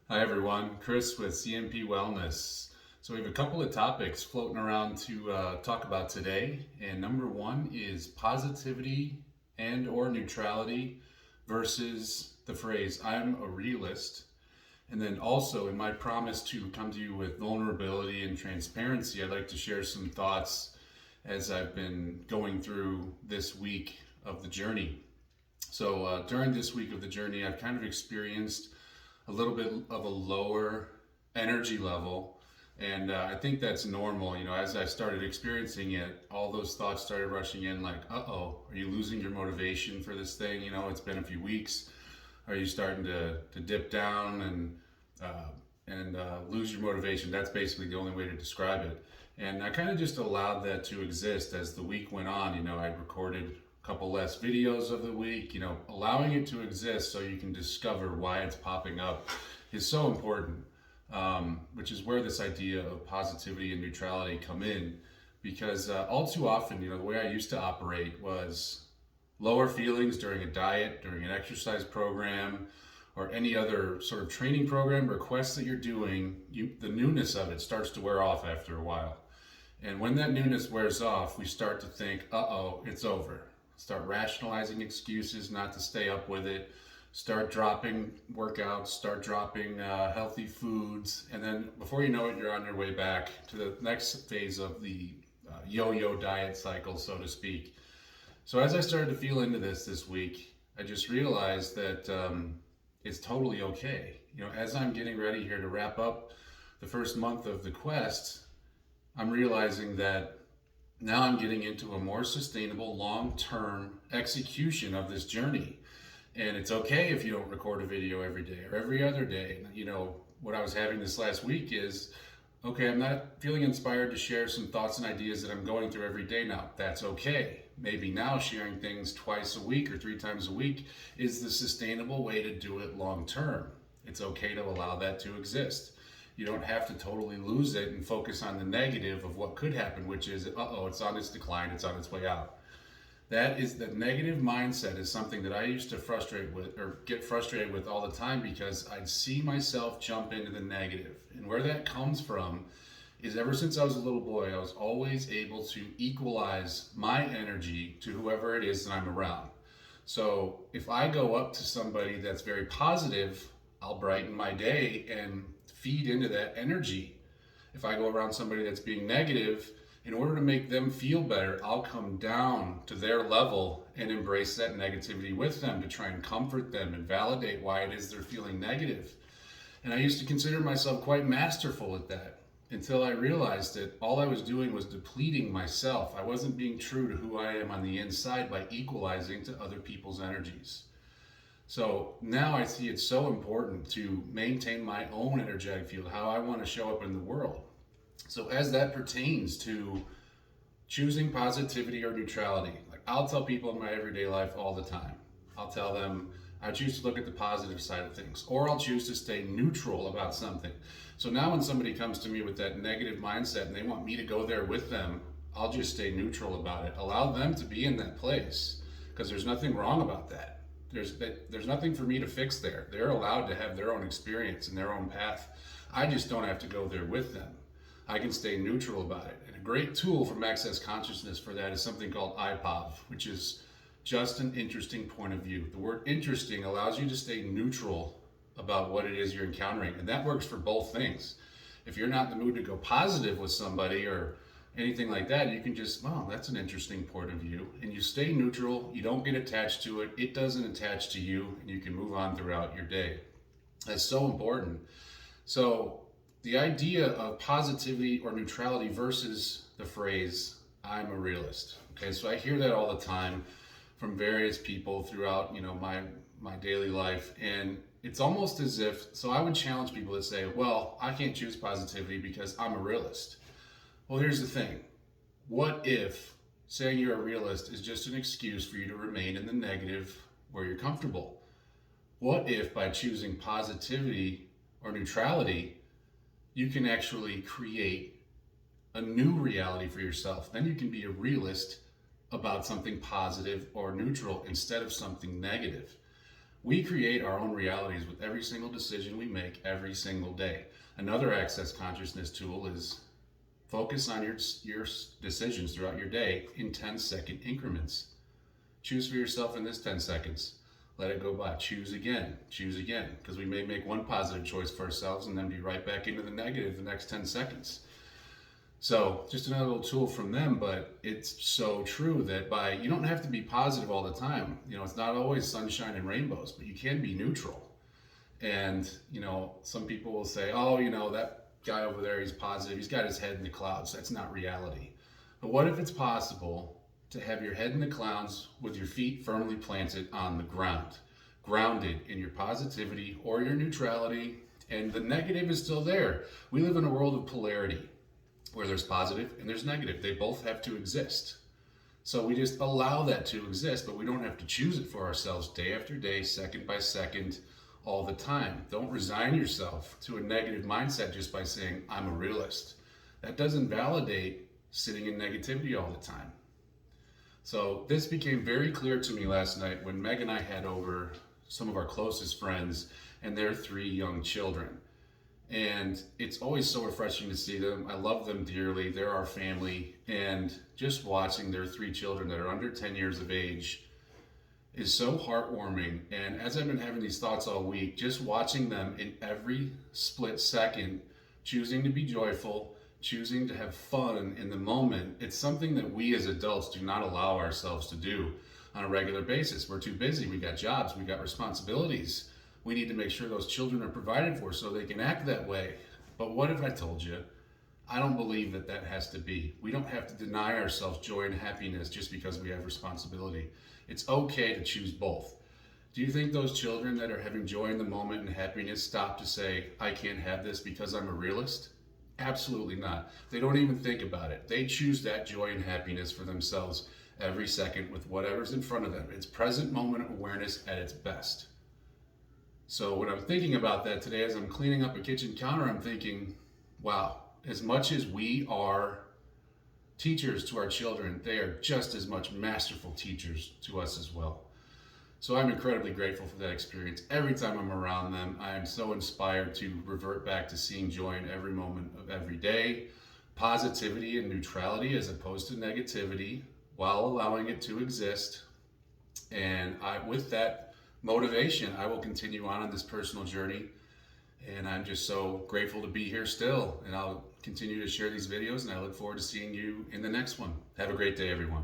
Hi everyone, Chris with CMP Wellness. So we have a couple of topics floating around to talk about today, and number one is positivity and or neutrality versus the phrase "I'm a realist." And then also, in my promise to come to you with vulnerability and transparency, I'd like to share some thoughts as I've been going through this week of the journey. So during this week of the journey, I've kind of experienced a little bit of a lower energy level. And I think that's normal. As I started experiencing it, all those thoughts started rushing in like, uh-oh, are you losing your motivation for this thing? It's been a few weeks. Are you starting to dip down and lose your motivation? That's basically the only way to describe it. And I kind of just allowed that to exist as the week went on. I recorded a couple less videos of the week. Allowing it to exist so you can discover why it's popping up is so important, which is where this idea of positivity and neutrality come in. Because all too often, the way I used to operate was lower feelings during a diet, during an exercise program, or any other sort of training program request that you're doing. The newness of it starts to wear off after a while. And when that newness wears off, we start to think, uh-oh, it's over. Start rationalizing excuses not to stay up with it. Start dropping workouts, start dropping healthy foods. And then before you know it, you're on your way back to the next phase of the yo-yo diet cycle, so to speak. So as I started to feel into this week, I just realized that it's totally okay. As I'm getting ready here to wrap up the first month of the quest, I'm realizing that now I'm getting into a more sustainable long-term execution of this journey. And it's okay if you don't record a video every day or every other day. What I was having this last week is, okay, I'm not feeling inspired to share some thoughts and ideas that I'm going through every day now. That's okay. Maybe now sharing things twice a week or 3 times a week is the sustainable way to do it long term. It's okay to allow that to exist. You don't have to totally lose it and focus on the negative of what could happen, which is, uh-oh, it's on its decline, it's on its way out. That is the negative mindset is something that I used to get frustrated with all the time because I'd see myself jump into the negative. And where that comes from is ever since I was a little boy, I was always able to equalize my energy to whoever it is that I'm around. So if I go up to somebody that's very positive, I'll brighten my day and feed into that energy. If I go around somebody that's being negative, in order to make them feel better, I'll come down to their level and embrace that negativity with them to try and comfort them and validate why it is they're feeling negative. And I used to consider myself quite masterful at that until I realized that all I was doing was depleting myself. I wasn't being true to who I am on the inside by equalizing to other people's energies. So now I see it's so important to maintain my own energetic field, how I want to show up in the world. So as that pertains to choosing positivity or neutrality, like I'll tell people in my everyday life all the time, I'll tell them I choose to look at the positive side of things, or I'll choose to stay neutral about something. So now when somebody comes to me with that negative mindset and they want me to go there with them, I'll just stay neutral about it. Allow them to be in that place because there's nothing wrong about that. There's nothing for me to fix there. They're allowed to have their own experience and their own path. I just don't have to go there with them. I can stay neutral about it. And a great tool from Access Consciousness for that is something called IPOV, which is just an interesting point of view. The word interesting allows you to stay neutral about what it is you're encountering. And that works for both things. If you're not in the mood to go positive with somebody or anything like that, you can just, wow, that's an interesting point of view. And you stay neutral, you don't get attached to it, it doesn't attach to you, and you can move on throughout your day. That's so important. So the idea of positivity or neutrality versus the phrase, I'm a realist. Okay, so I hear that all the time from various people throughout, my daily life. And it's almost as if, so I would challenge people to say, well, I can't choose positivity because I'm a realist. Well, here's the thing. What if saying you're a realist is just an excuse for you to remain in the negative where you're comfortable? What if by choosing positivity or neutrality, you can actually create a new reality for yourself? Then you can be a realist about something positive or neutral instead of something negative. We create our own realities with every single decision we make every single day. Another access consciousness tool is focus on your decisions throughout your day in 10-second increments. Choose for yourself in this 10 seconds. Let it go by. Choose again, because we may make one positive choice for ourselves and then be right back into the negative the next 10 seconds. So just another little tool from them, but it's so true that you don't have to be positive all the time. It's not always sunshine and rainbows, but you can be neutral. And, some people will say, oh, that guy over there, he's positive. He's got his head in the clouds. That's not reality. But what if it's possible to have your head in the clouds with your feet firmly planted on the ground, grounded in your positivity or your neutrality, and the negative is still there? We live in a world of polarity where there's positive and there's negative. They both have to exist. So we just allow that to exist, but we don't have to choose it for ourselves day after day, second by second, all the time. Don't resign yourself to a negative mindset just by saying, I'm a realist. That doesn't validate sitting in negativity all the time. So this became very clear to me last night when Meg and I had over some of our closest friends and their 3 young children. And it's always so refreshing to see them. I love them dearly. They're our family. And just watching their 3 children that are under 10 years of age is so heartwarming. And as I've been having these thoughts all week, just watching them in every split second, choosing to be joyful, choosing to have fun in the moment, it's something that we as adults do not allow ourselves to do on a regular basis. We're too busy. We got jobs. We got responsibilities. We need to make sure those children are provided for so they can act that way. But what if I told you, I don't believe that has to be. We don't have to deny ourselves joy and happiness just because we have responsibility. It's okay to choose both. Do you think those children that are having joy in the moment and happiness stop to say, I can't have this because I'm a realist? Absolutely not. They don't even think about it. They choose that joy and happiness for themselves every second with whatever's in front of them. It's present moment awareness at its best. So when I'm thinking about that today, as I'm cleaning up a kitchen counter, I'm thinking, wow, as much as we are teachers to our children, they are just as much masterful teachers to us as well. So I'm incredibly grateful for that experience. Every time I'm around them, I am so inspired to revert back to seeing joy in every moment of every day, positivity and neutrality as opposed to negativity, while allowing it to exist. And with that motivation, I will continue on this personal journey. And I'm just so grateful to be here still. And I'll continue to share these videos, and I look forward to seeing you in the next one. Have a great day, everyone.